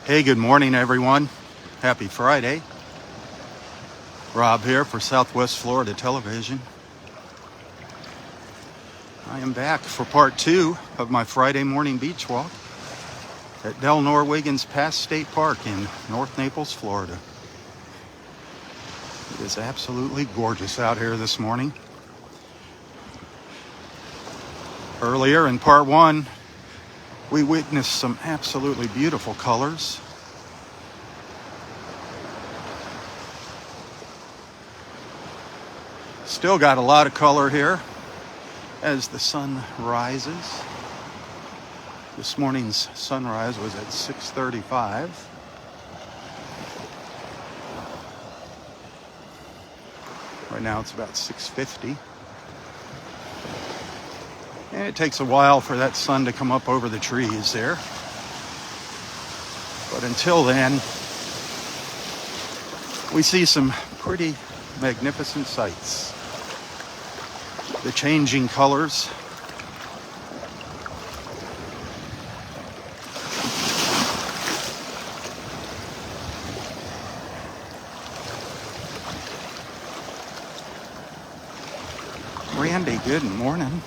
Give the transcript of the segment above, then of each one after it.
Hey, good morning, everyone. Happy Friday. Robb here for Southwest Florida Television. I am back for part 2 of my Friday morning beach walk at Del Norwigan's Pass State Park in North Naples, Florida. It is absolutely gorgeous out here this morning. Earlier in part 1, we witnessed some absolutely beautiful colors. Still got a lot of color here as the sun rises. This morning's sunrise was at 6:35. Right now it's about 6:50. And it takes a while for that sun to come up over the trees there. But until then, we see some pretty magnificent sights. The changing colors. Randy, good morning.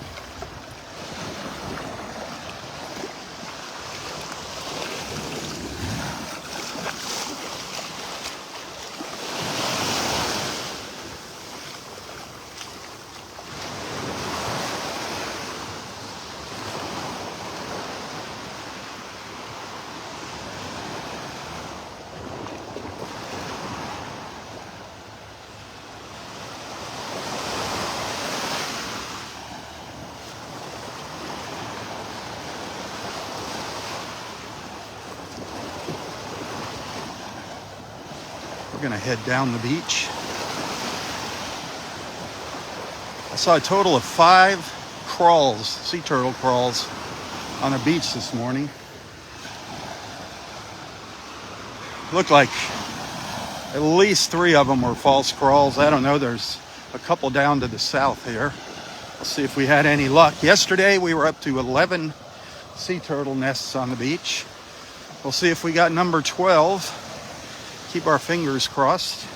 We're going to head down the beach. I saw a total of 5 crawls, sea turtle crawls, on a beach this morning. Looked like at least 3 of them were false crawls. I don't know, there's a couple down to the south here. We'll see if we had any luck. Yesterday we were up to 11 sea turtle nests on the beach. We'll see if we got number 12. Keep our fingers crossed.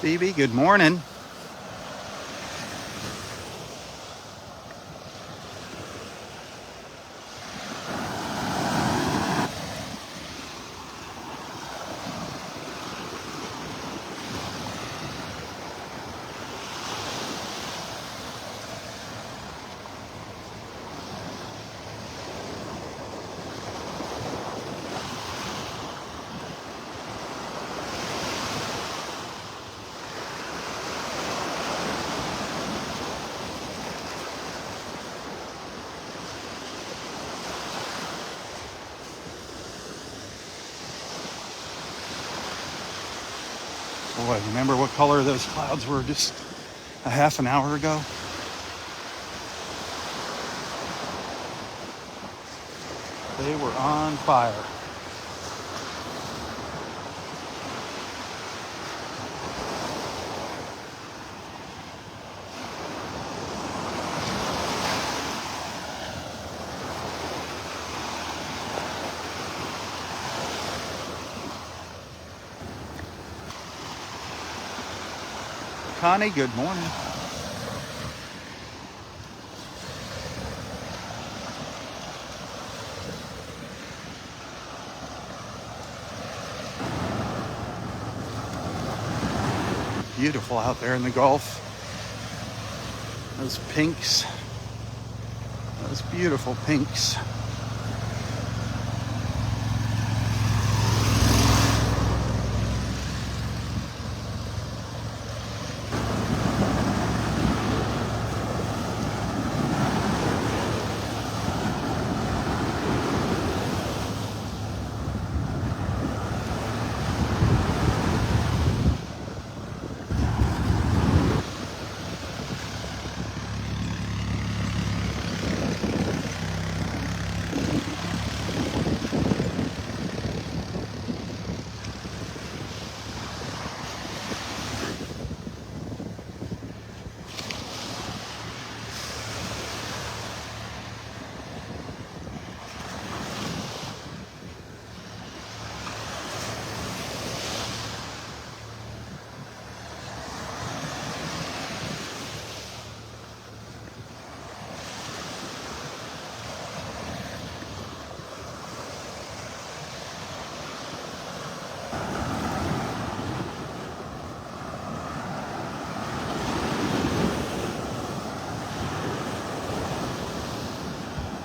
Phoebe, good morning. Boy, remember what color those clouds were just a half an hour ago? They were on fire. Connie, good morning. Beautiful out there in the Gulf. Those pinks. Those beautiful pinks.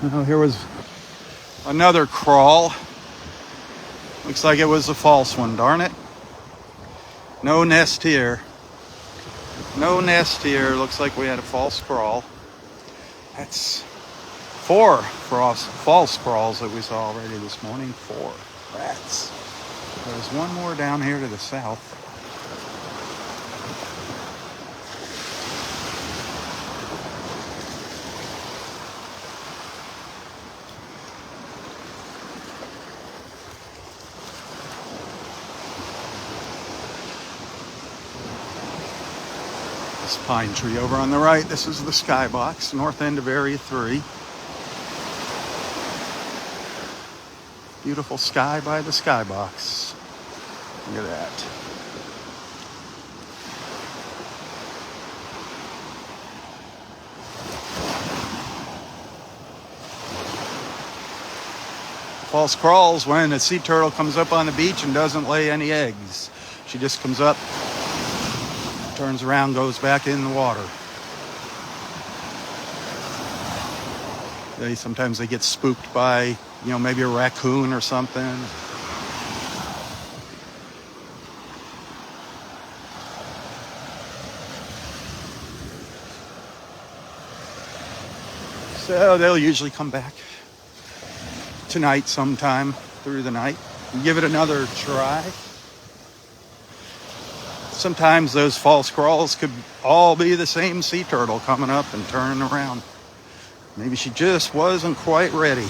Oh, here was another crawl. Looks like it was a false one, darn it. No nest here. No nest here. Looks like we had a false crawl. That's 4 false crawls that we saw already this morning. 4 rats. There's one more down here to the south. This pine tree over on the right, this is the skybox, north end of Area 3. Beautiful sky by the skybox. Look at that. False crawls when a sea turtle comes up on the beach and doesn't lay any eggs. She just comes up, turns around, goes back in the water. Sometimes they get spooked by, maybe a raccoon or something. So they'll usually come back tonight sometime through the night and give it another try. Sometimes those false crawls could all be the same sea turtle coming up and turning around. Maybe she just wasn't quite ready.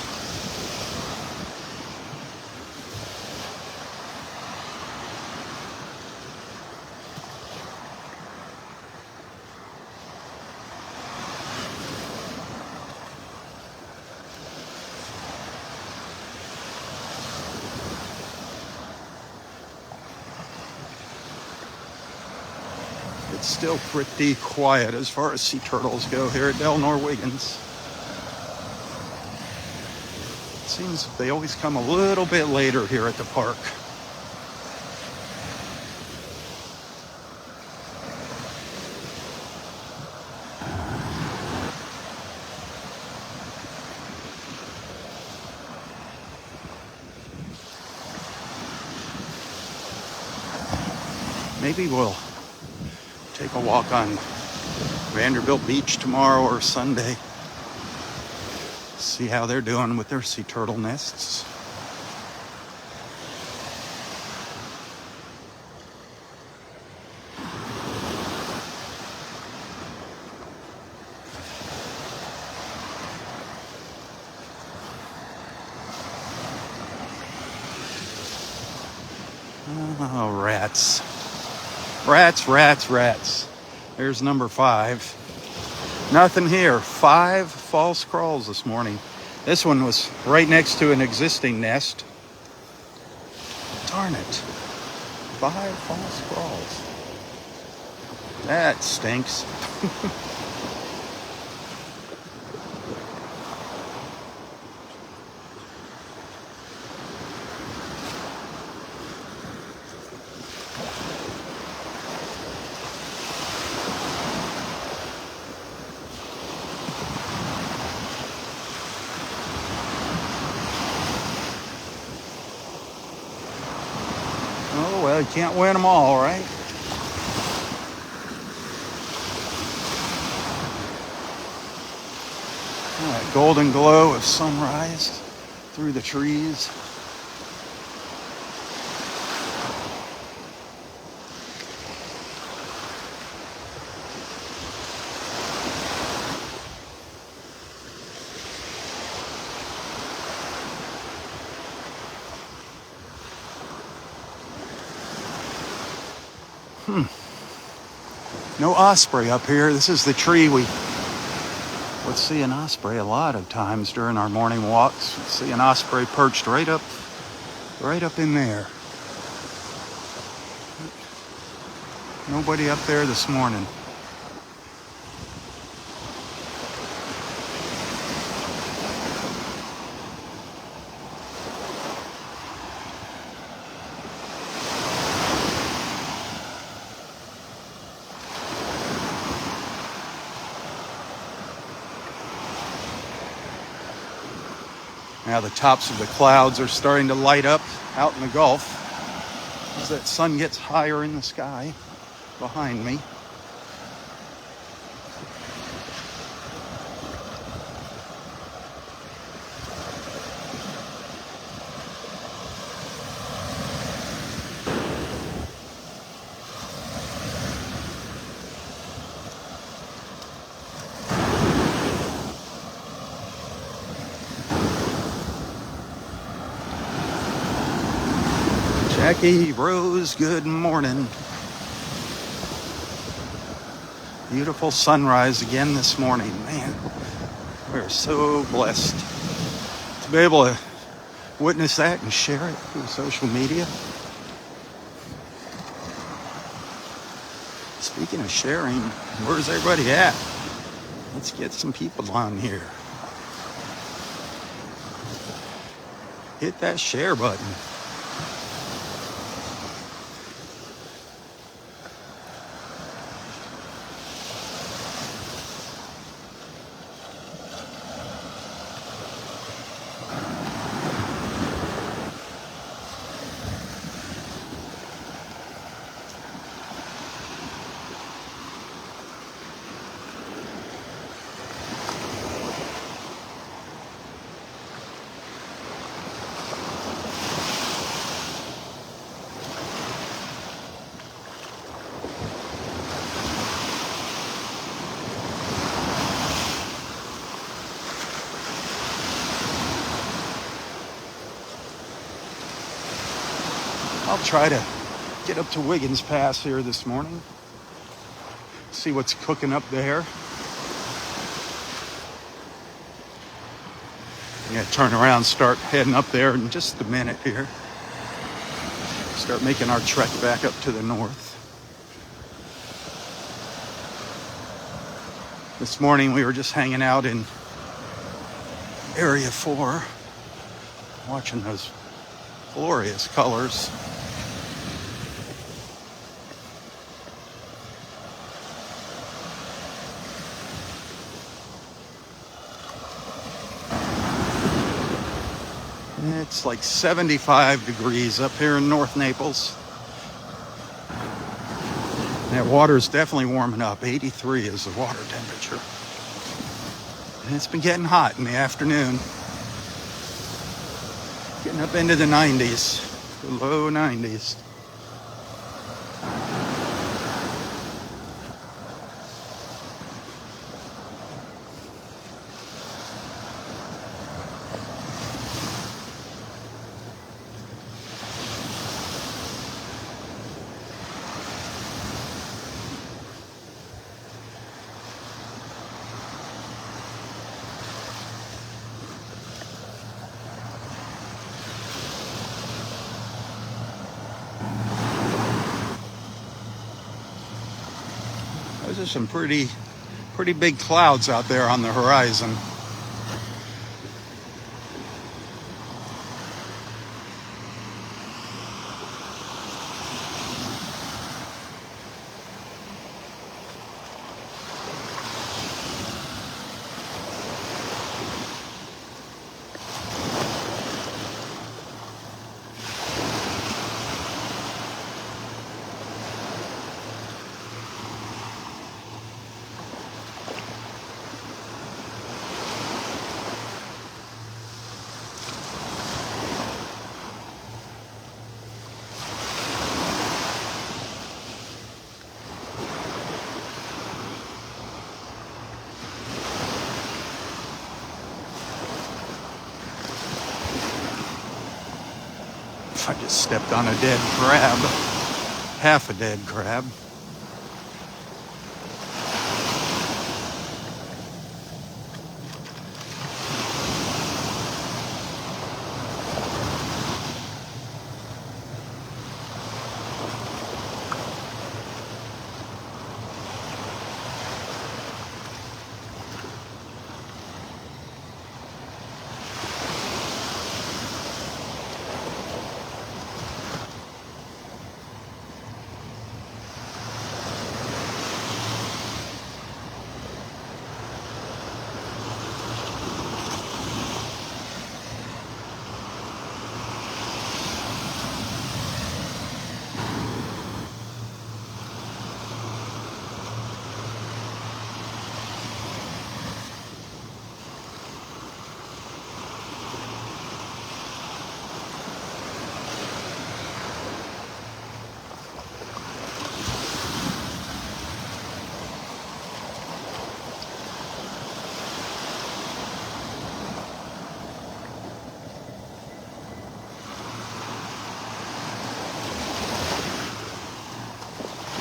It's still pretty quiet as far as sea turtles go here at Del Norwegians. It seems they always come a little bit later here at the park. Maybe we'll take a walk on Vanderbilt Beach tomorrow or Sunday. See how they're doing with their sea turtle nests. Oh, rats. Rats. There's number 5. Nothing here. 5 false crawls this morning. This one was right next to an existing nest. Darn it. 5 false crawls. That stinks. Oh, well, you can't win them all, right? That golden glow of sunrise through the trees. No osprey up here. This is the tree we would see an osprey a lot of times during our morning walks. We'd see an osprey perched right up in there. Nobody up there this morning. Now the tops of the clouds are starting to light up out in the Gulf as that sun gets higher in the sky behind me. Jackie Rose, good morning. Beautiful sunrise again this morning. Man, we're so blessed to be able to witness that and share it through social media. Speaking of sharing, where's everybody at? Let's get some people on here. Hit that share button. I'll try to get up to Wiggins Pass here this morning. See what's cooking up there. Yeah, turn around, start heading up there in just a minute here. Start making our trek back up to the north. This morning we were just hanging out in Area 4, watching those glorious colors. It's like 75 degrees up here in North Naples. That water's definitely warming up. 83 is the water temperature. And it's been getting hot in the afternoon. Getting up into the 90s, the low 90s. Those are some pretty big clouds out there on the horizon. I just stepped on a dead crab, half a dead crab.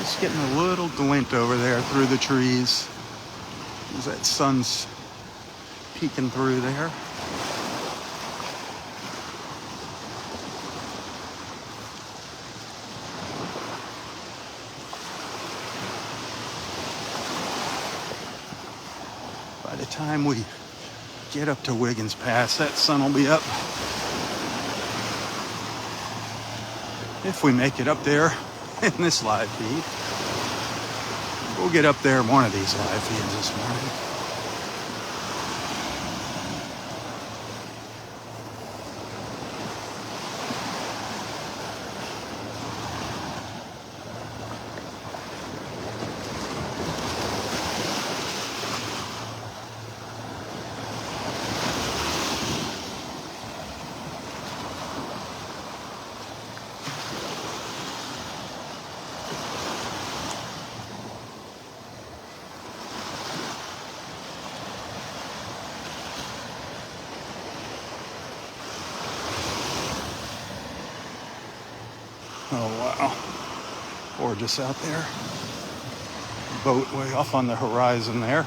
Just getting a little glint over there through the trees as that sun's peeking through there. By the time we get up to Wiggins Pass, that sun will be up. If we make it up there in this live feed. We'll get up there in one of these live feeds this morning. Oh, wow. Gorgeous out there. Boat way off on the horizon there.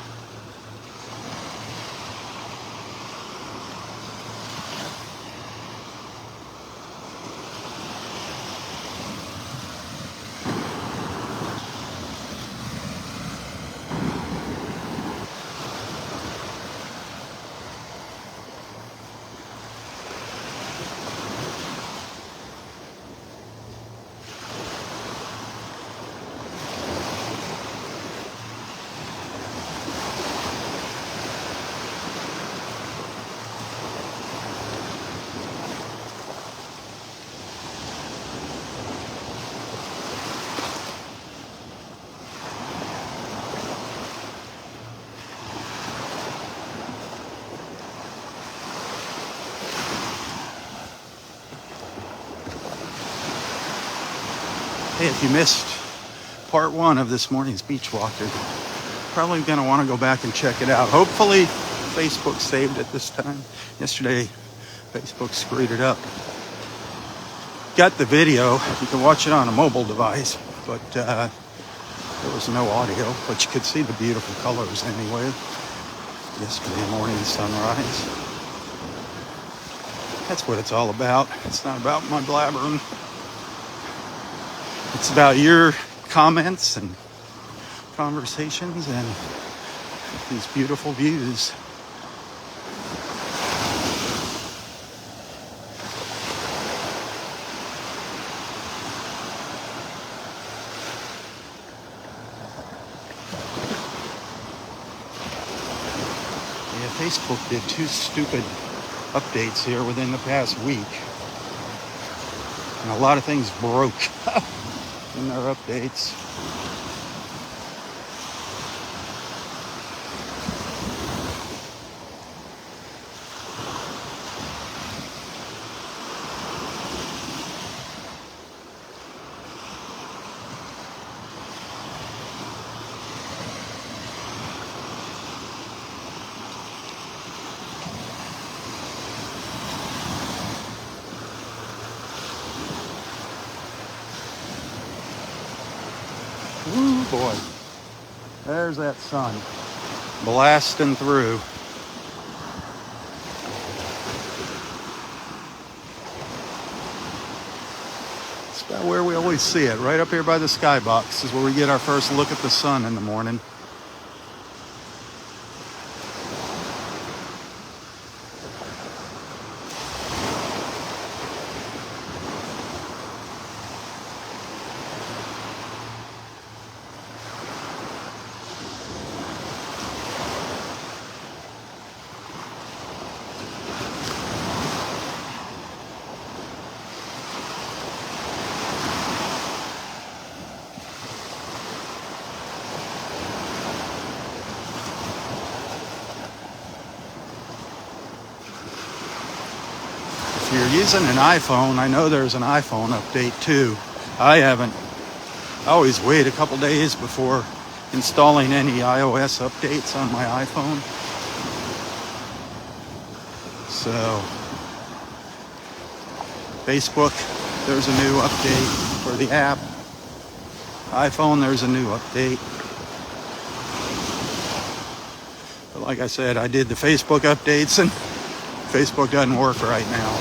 Hey, if you missed part one of this morning's beach walk, you're probably going to want to go back and check it out. Hopefully, Facebook saved it this time. Yesterday, Facebook screwed it up. Got the video. You can watch it on a mobile device, but there was no audio. But you could see the beautiful colors anyway. Yesterday morning sunrise. That's what it's all about. It's not about my blabbering. It's about your comments and conversations and these beautiful views. Yeah, Facebook did 2 stupid updates here within the past week. And a lot of things broke in their updates. Woo, boy. There's that sun blasting through. It's about where we always see it, right up here by the skybox is where we get our first look at the sun in the morning. If you're using an iPhone, I know there's an iPhone update too. I haven't. I always wait a couple days before installing any iOS updates on my iPhone. So, Facebook, there's a new update for the app. iPhone, there's a new update. But like I said, I did the Facebook updates and Facebook doesn't work right now.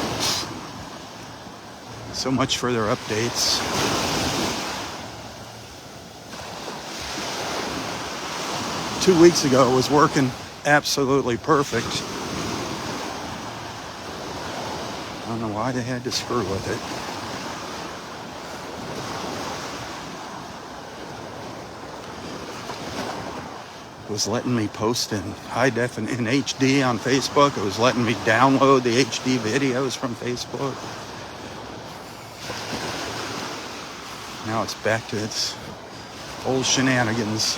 So much for their updates. Two weeks ago it was working absolutely perfect. I don't know why they had to screw with it. It was letting me post in high definition in HD on Facebook. It was letting me download the HD videos from Facebook. Now it's back to its old shenanigans.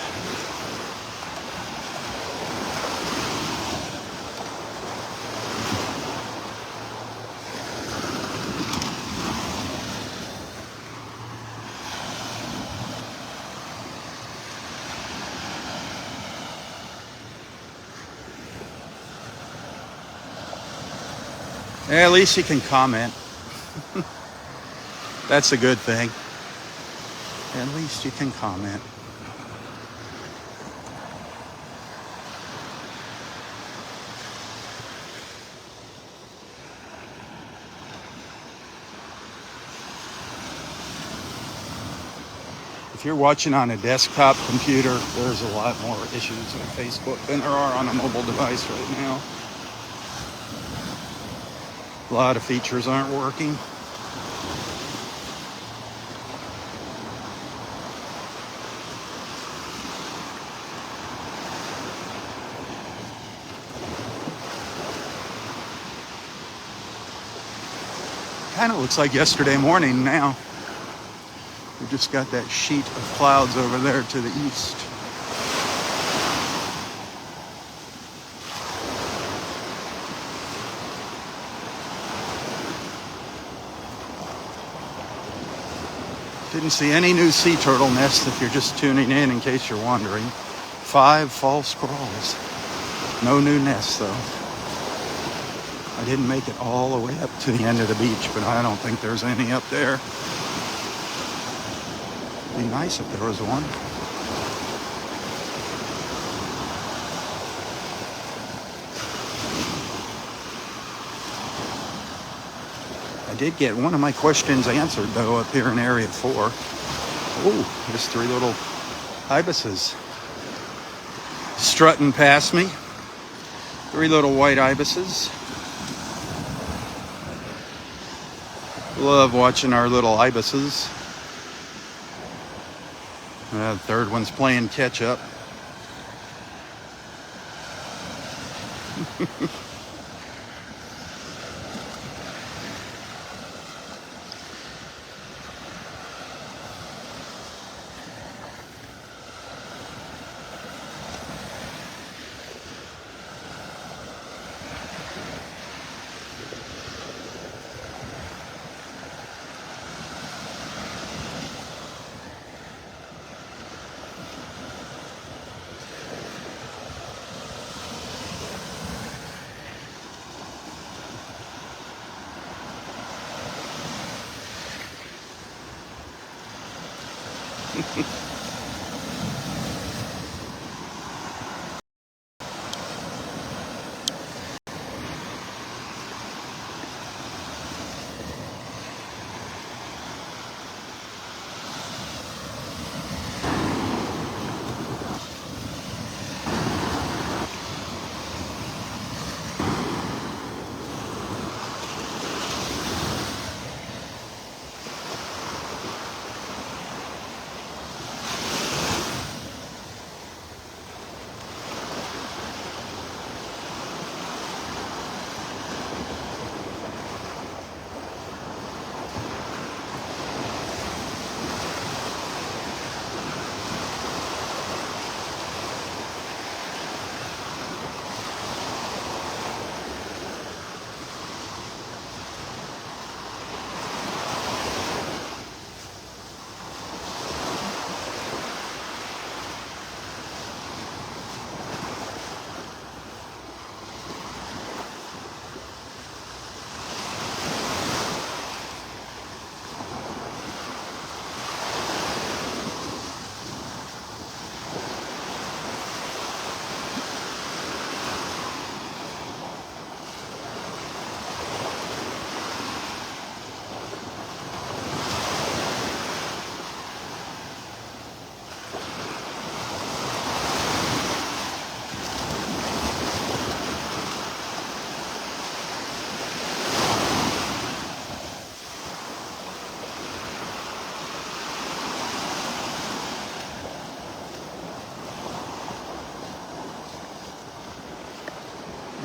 At least you can comment. That's a good thing. At least you can comment. If you're watching on a desktop computer, there's a lot more issues with Facebook than there are on a mobile device right now. A lot of features aren't working. Kind of looks like yesterday morning now. We just got that sheet of clouds over there to the east. Didn't see any new sea turtle nests if you're just tuning in case you're wondering. 5 false crawls. No new nests though. I didn't make it all the way up to the end of the beach, but I don't think there's any up there. It'd be nice if there was one. I did get one of my questions answered though up here in Area 4. Oh, there's 3 little ibises strutting past me. 3 little white ibises. Love watching our little ibises. The third one's playing catch up.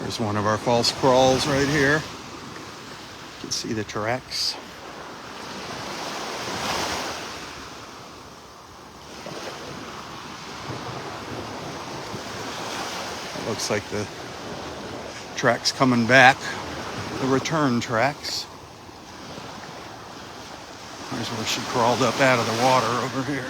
There's one of our false crawls right here. You can see the tracks. It looks like the tracks coming back, the return tracks. There's where she crawled up out of the water over here.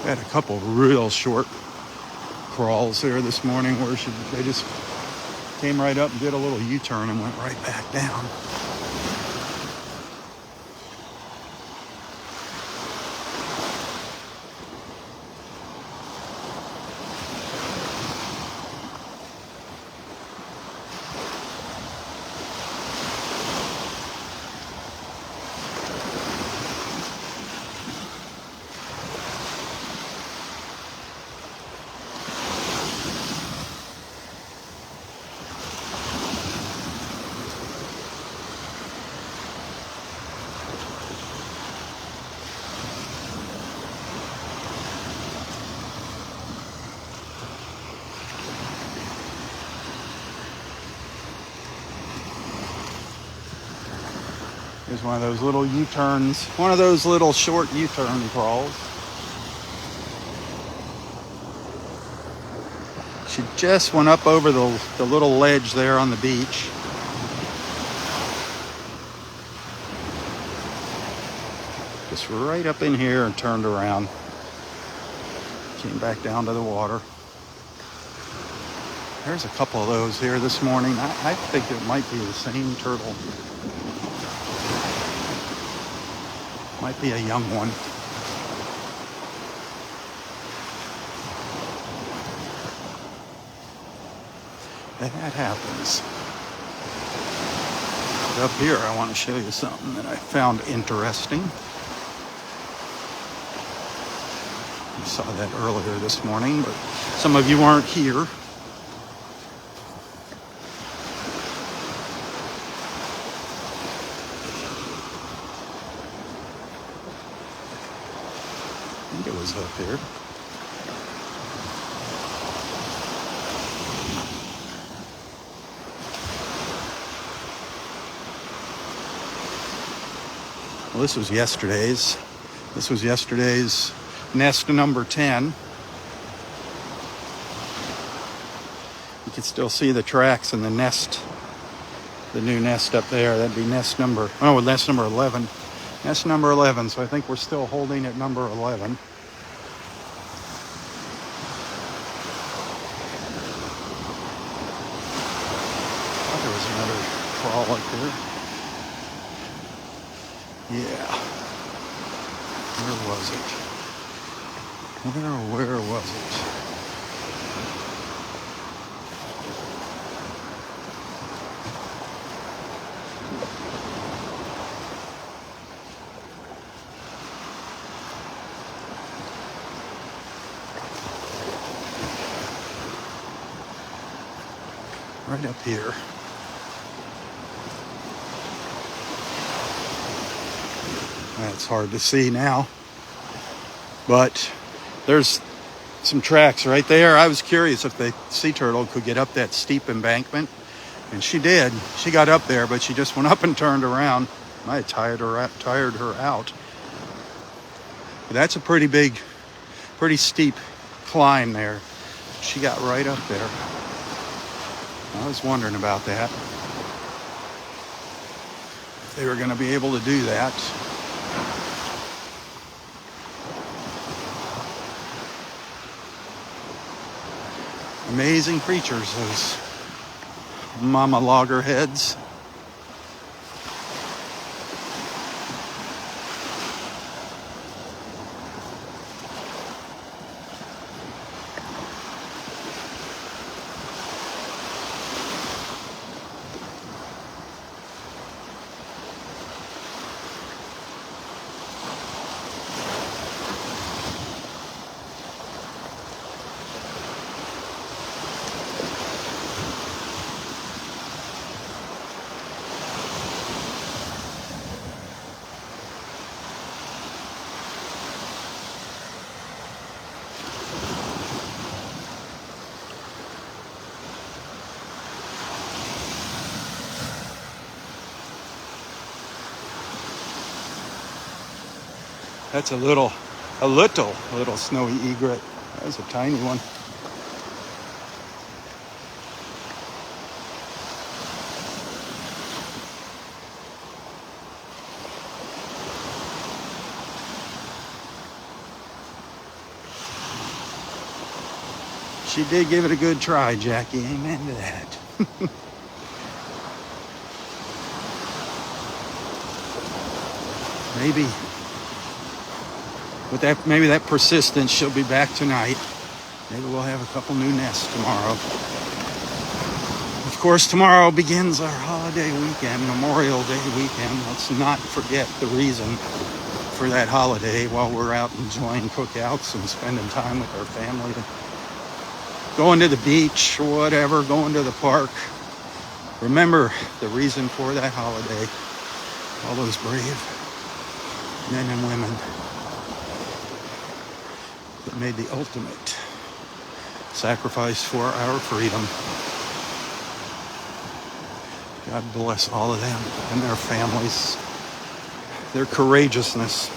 Had a couple real short crawls here this morning where they just came right up and did a little U-turn and went right back down. Here's one of those little U-turns, one of those little short U-turn crawls. She just went up over the little ledge there on the beach. Just right up in here and turned around. Came back down to the water. There's a couple of those here this morning. I think it might be the same turtle. Might be a young one. That happens. But up here, I want to show you something that I found interesting. You saw that earlier this morning, but some of you weren't here. I think it was up here. Well, this was yesterday's. This was yesterday's nest number 10. You can still see the tracks in the nest, the new nest up there. That'd be nest number 11. Nest number 11, so I think we're still holding at number 11. I thought there was another crawl up here. Yeah. Where was it? Where was it? Right up here. That's hard to see now, but there's some tracks right there. I was curious if the sea turtle could get up that steep embankment, and she did. She got up there, but she just went up and turned around. I had tired her out. But that's a pretty steep climb there. She got right up there. I was wondering about that. If they were going to be able to do that. Amazing creatures, those mama loggerheads. That's a little snowy egret. That's a tiny one. She did give it a good try, Jackie. Amen to that. Maybe that persistence, she'll be back tonight. Maybe we'll have a couple new nests tomorrow. Of course, tomorrow begins our holiday weekend, Memorial Day weekend. Let's not forget the reason for that holiday while we're out enjoying cookouts and spending time with our family. Going to the beach or whatever, going to the park. Remember the reason for that holiday. All those brave men and women that made the ultimate sacrifice for our freedom. God bless all of them and their families, their courageousness.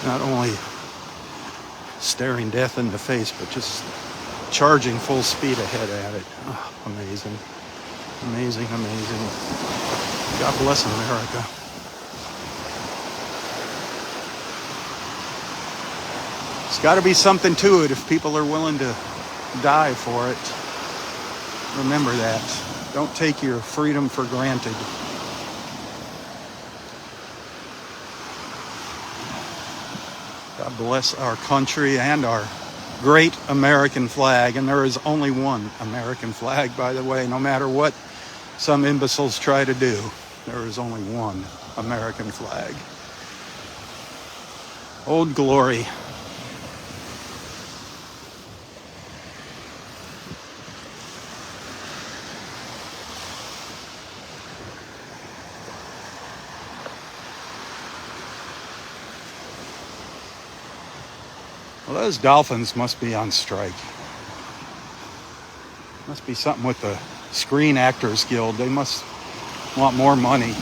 Not only staring death in the face, but just charging full speed ahead at it. Oh, amazing. Amazing, amazing. God bless America. There's got to be something to it if people are willing to die for it. Remember that. Don't take your freedom for granted. God bless our country and our great American flag. And there is only one American flag, by the way, no matter what some imbeciles try to do. There is only one American flag. Old Glory. Well, those Dolphins must be on strike. Must be something with the Screen Actors Guild. They must want more money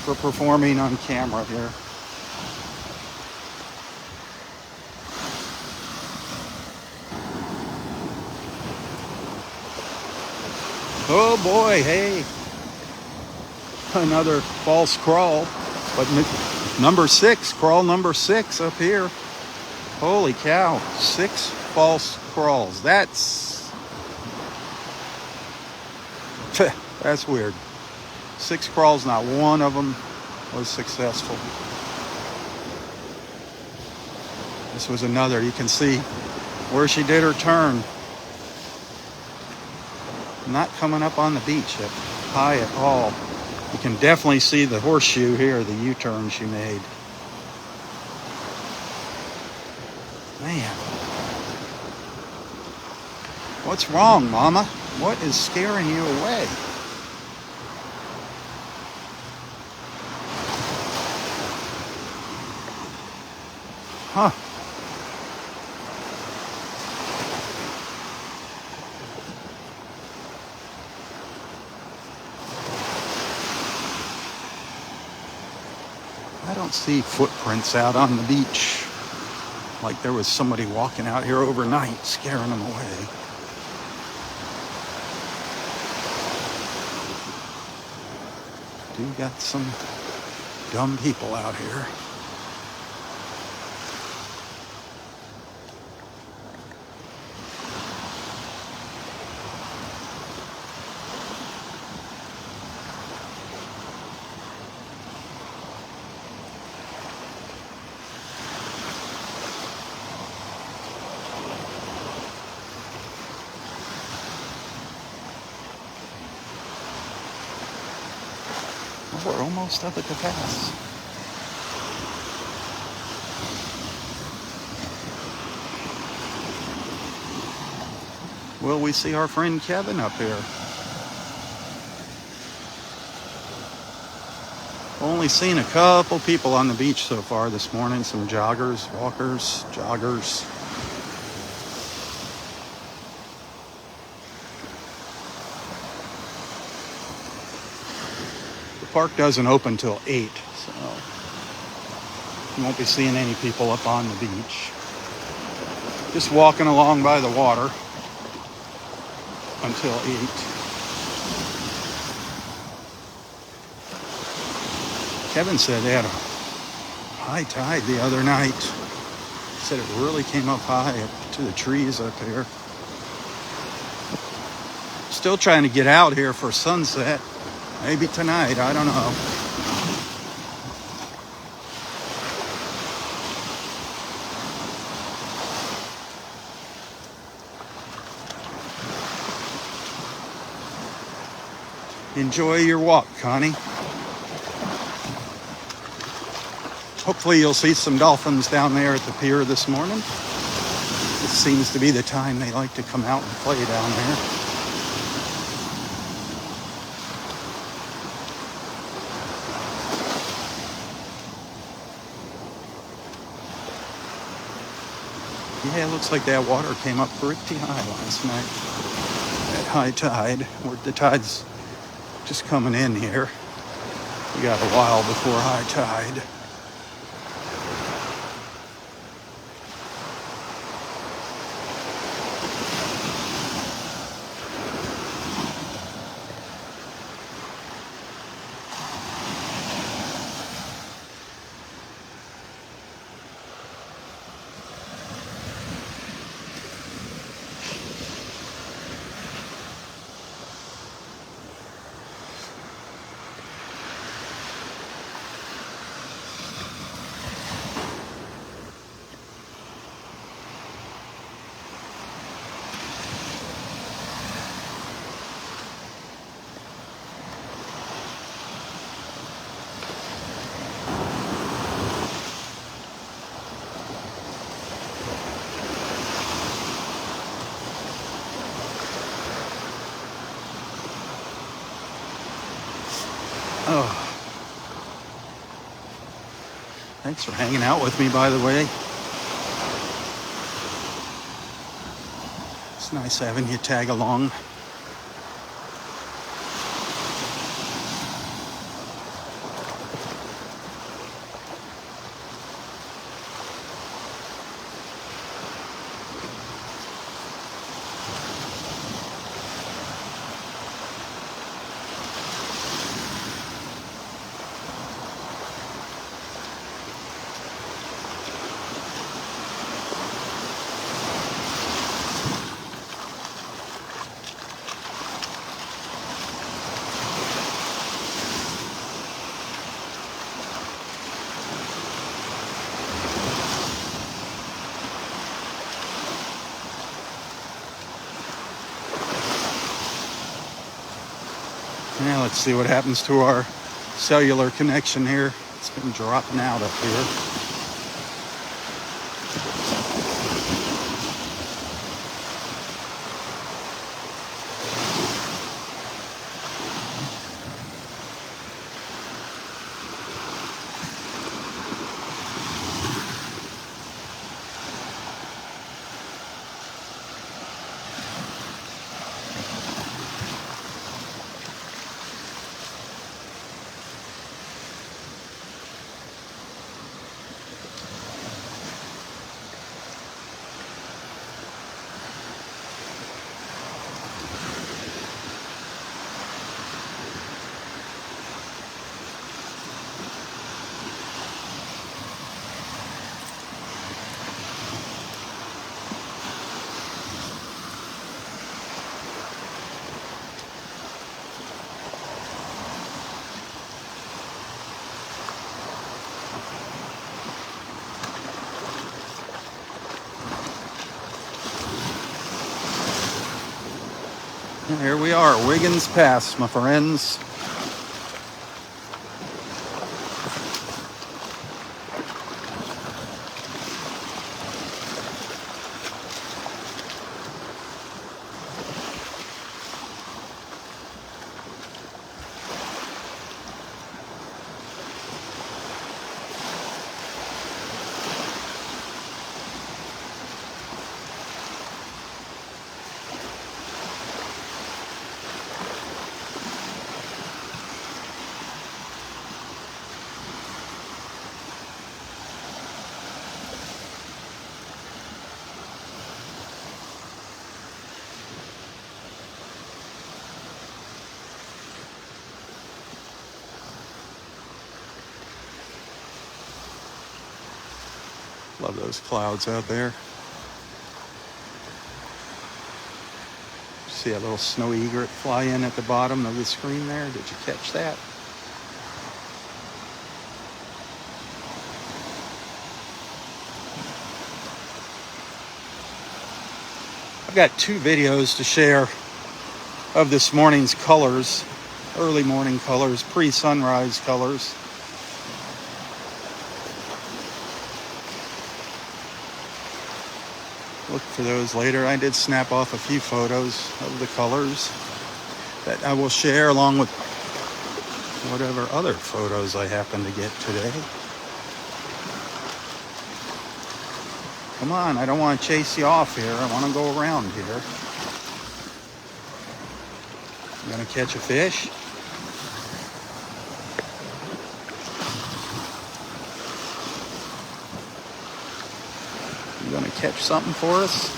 for performing on camera here. Oh boy, hey. Another false crawl. But number 6, crawl number 6 up here. Holy cow, 6 false crawls. That's weird. 6 crawls, not one of them was successful. This was another. You can see where she did her turn. Not coming up on the beach up high at all. You can definitely see the horseshoe here, the U-turn she made. Man. What's wrong, Mama? What is scaring you away? Huh. I don't see footprints out on the beach. Like there was somebody walking out here overnight scaring them away. Do got some dumb people out here. we're almost up at the pass. Will we see our friend Kevin up here? Only seen a couple people on the beach so far this morning. Some joggers, walkers, joggers. The park doesn't open till 8, so you won't be seeing any people up on the beach. Just walking along by the water until 8. Kevin said they had a high tide the other night. He said it really came up high up to the trees up here. Still trying to get out here for sunset. Maybe tonight, I don't know. Enjoy your walk, Connie. Hopefully you'll see some dolphins down there at the pier this morning. It seems to be the time they like to come out and play down there. Yeah, it looks like that water came up pretty high last night at high tide, where the tide's just coming in here. We got a while before high tide. Oh. Thanks for hanging out with me, by the way. It's nice having you tag along. Now let's see what happens to our cellular connection here. It's been dropping out up here. And here we are, Wiggins Pass, my friends. Love those clouds out there. See a little snowy egret fly in at the bottom of the screen there? Did you catch that? I've got 2 videos to share of this morning's colors, early morning colors, pre-sunrise colors. Look for those later. I did snap off a few photos of the colors that I will share along with whatever other photos I happen to get today. Come on, I don't want to chase you off here. I want to go around here. I'm going to catch a fish. You going to catch something for us?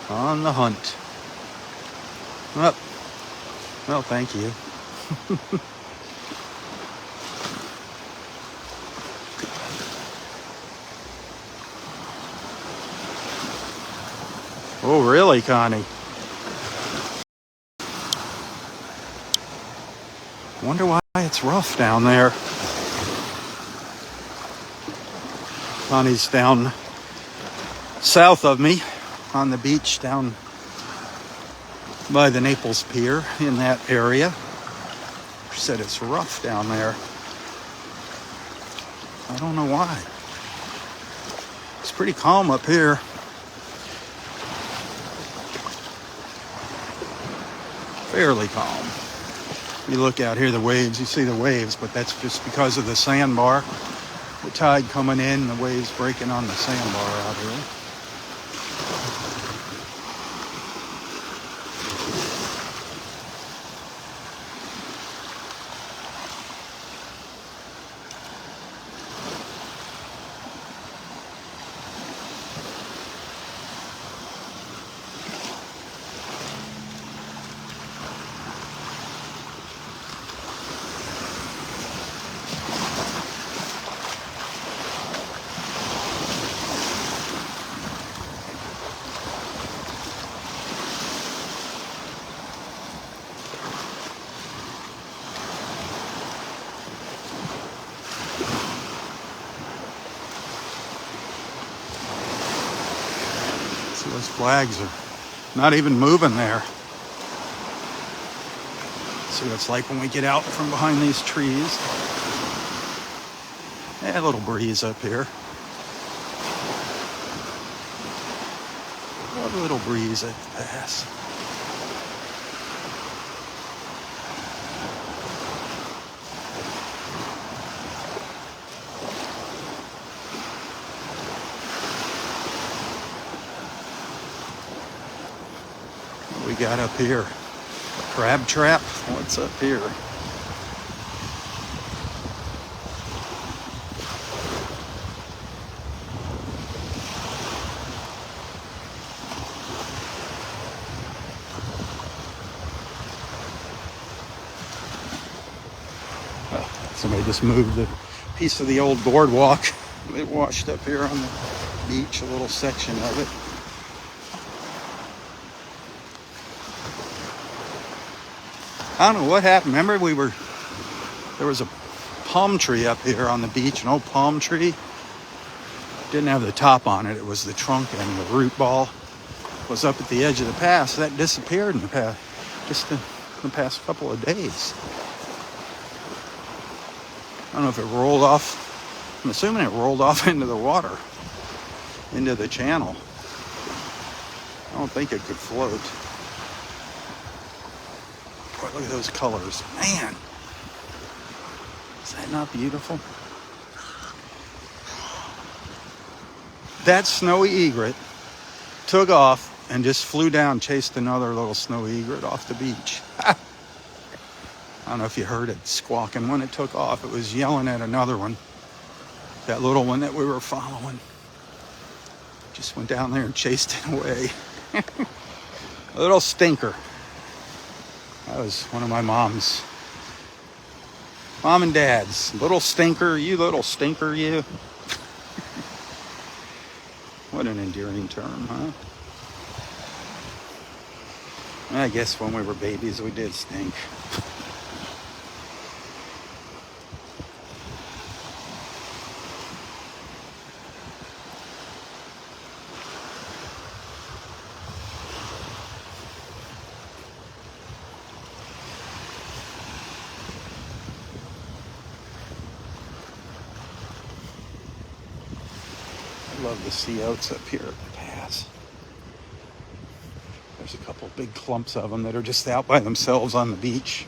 On the hunt. Well, thank you. Oh, really, Connie? Wonder why it's rough down there. Connie's down south of me on the beach down by the Naples pier in that area. She said it's rough down there. I don't know why. It's pretty calm up here. Fairly calm. You look out here, the waves, you see the waves, but that's just because of the sandbar. The tide coming in, the waves breaking on the sandbar out here. Those flags are not even moving there. See what it's like when we get out from behind these trees. Yeah, a little breeze up here. A little breeze at the pass. We got up here? Crab trap? What's up here? Somebody just moved a piece of the old boardwalk. It washed up here on the beach, a little section of it. I don't know what happened. Remember there was a palm tree up here on the beach, an old palm tree. Didn't have the top on it. It was the trunk, and the root ball was up at the edge of the pass. That disappeared in the past couple of days. I don't know if it rolled off. I'm assuming it rolled off into the water, into the channel. I don't think it could float. Boy, look at those colors. Man, is that not beautiful? That snowy egret took off and just flew down, chased another little snowy egret off the beach. I don't know if you heard it squawking when it took off. It was yelling at another one. That little one that we were following. Just went down there and chased it away. A little stinker. That was one of my mom and dad's. Little stinker, you little stinker, you. What an endearing term, huh? I guess when we were babies, we did stink. I love the sea oats up here at the pass. There's a couple big clumps of them that are just out by themselves on the beach.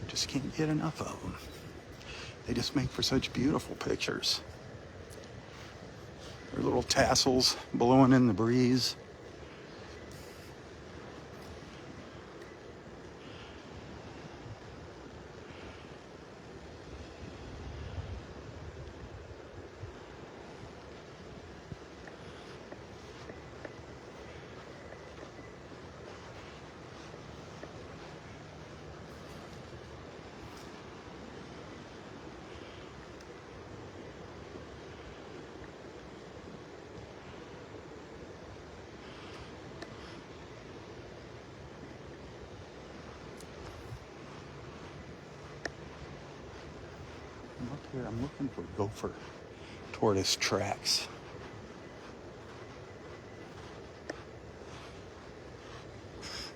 Just can't get enough of them. They just make for such beautiful pictures. Their little tassels blowing in the breeze. Up here, I'm looking for gopher tortoise tracks.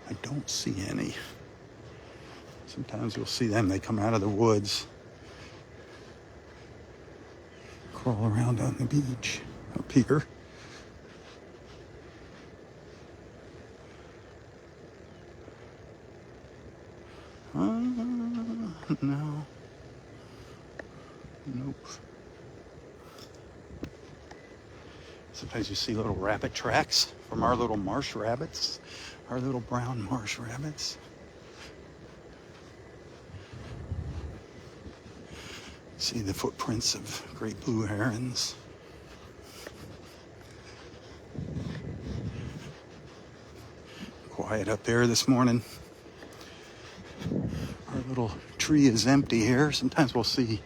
I don't see any. Sometimes you'll see them. They come out of the woods, crawl around on the beach up here. No. Nope. Sometimes you see little rabbit tracks from our little marsh rabbits, our little brown marsh rabbits. See the footprints of great blue herons. Quiet up there this morning. Our little tree is empty here. Sometimes we'll see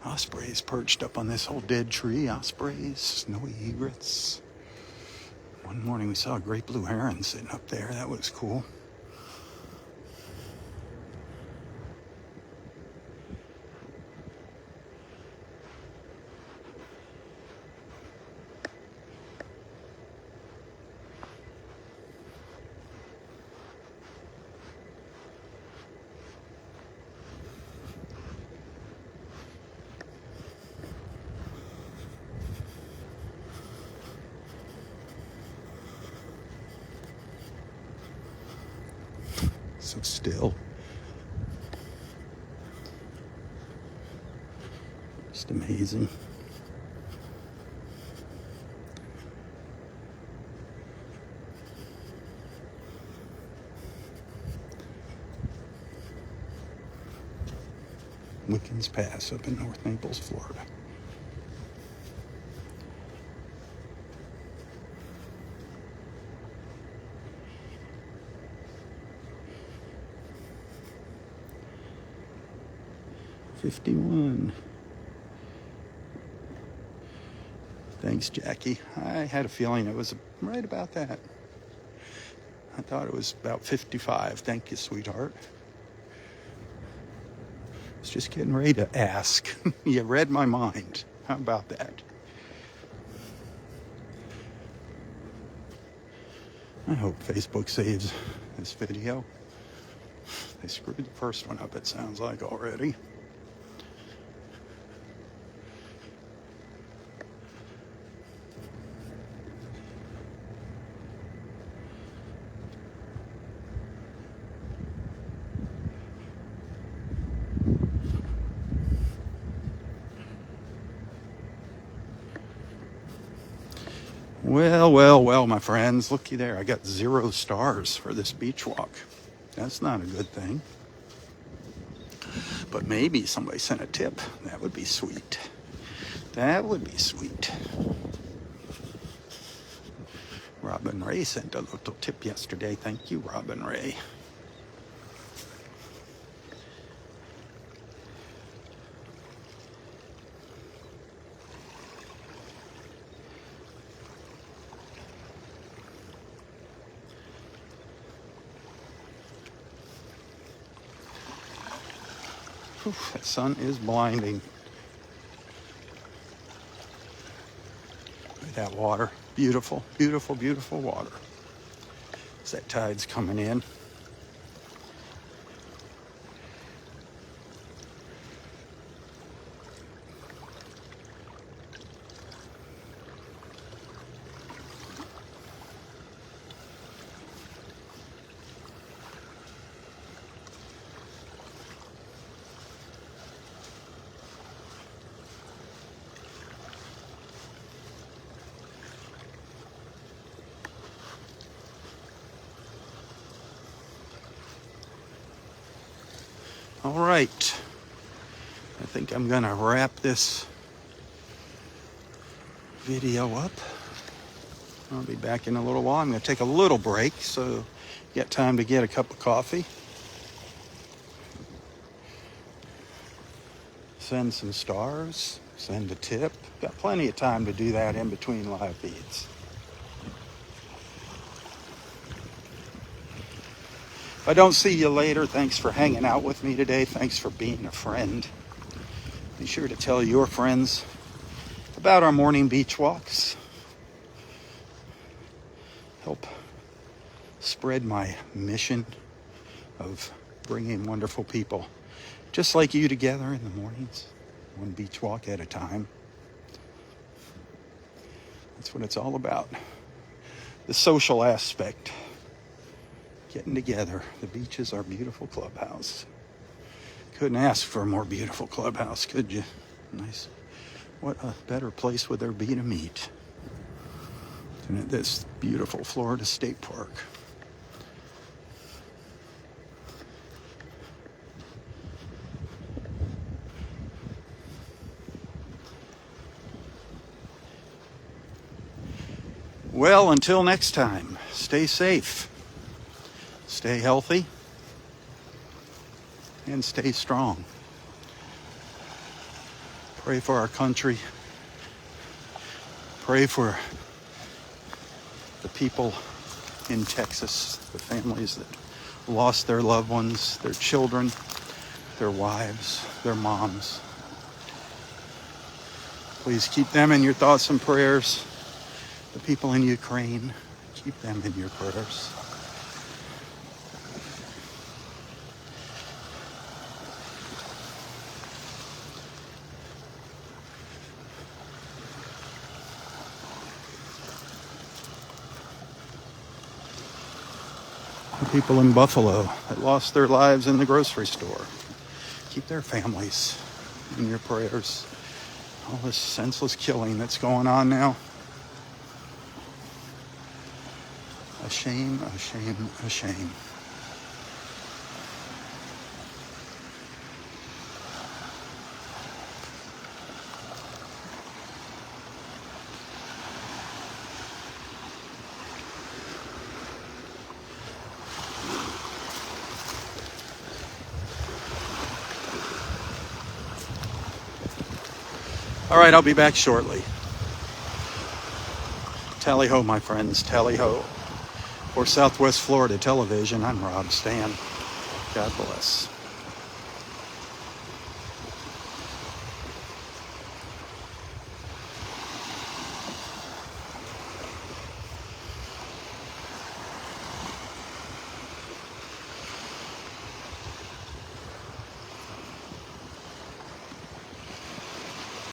ospreys perched up on this whole dead tree. Ospreys, snowy egrets. One morning we saw a great blue heron sitting up there. That was cool. So still. Just amazing. Wickens Pass up in North Naples, Florida. $51. Thanks, Jackie. I had a feeling it was right about that. I thought it was about 55. Thank you, sweetheart. I was just getting ready to ask. You read my mind. How about that? I hope Facebook saves this video. They screwed the first one up, it sounds like, already. Well, my friends, looky there. I got 0 stars for this beach walk. That's not a good thing. But maybe somebody sent a tip. That would be sweet. That would be sweet. Robb and Ray sent a little tip yesterday. Thank you, Robb and Ray. Whew, that sun is blinding. Look at that water. Beautiful, beautiful, beautiful water. As that tide's coming in. All right, I think I'm gonna wrap this video up. I'll be back in a little while. I'm gonna take a little break so get time to get a cup of coffee. Send some stars, send a tip. Got plenty of time to do that in between live feeds. If I don't see you later, thanks for hanging out with me today. Thanks for being a friend. Be sure to tell your friends about our morning beach walks. Help spread my mission of bringing wonderful people just like you together in the mornings, one beach walk at a time. That's what it's all about. The social aspect. Getting together. The beach is our beautiful clubhouse. Couldn't ask for a more beautiful clubhouse, could you? Nice. What a better place would there be to meet than at this beautiful Florida State Park. Well, until next time, stay safe. Stay healthy and stay strong. Pray for our country. Pray for the people in Texas, the families that lost their loved ones, their children, their wives, their moms. Please keep them in your thoughts and prayers. The people in Ukraine, keep them in your prayers. People in Buffalo that lost their lives in the grocery store. Keep their families in your prayers. All this senseless killing that's going on now. A shame, a shame, a shame. All right, I'll be back shortly. Tally ho, my friends, tally ho. For Southwest Florida Television, I'm Robb Stan. God bless.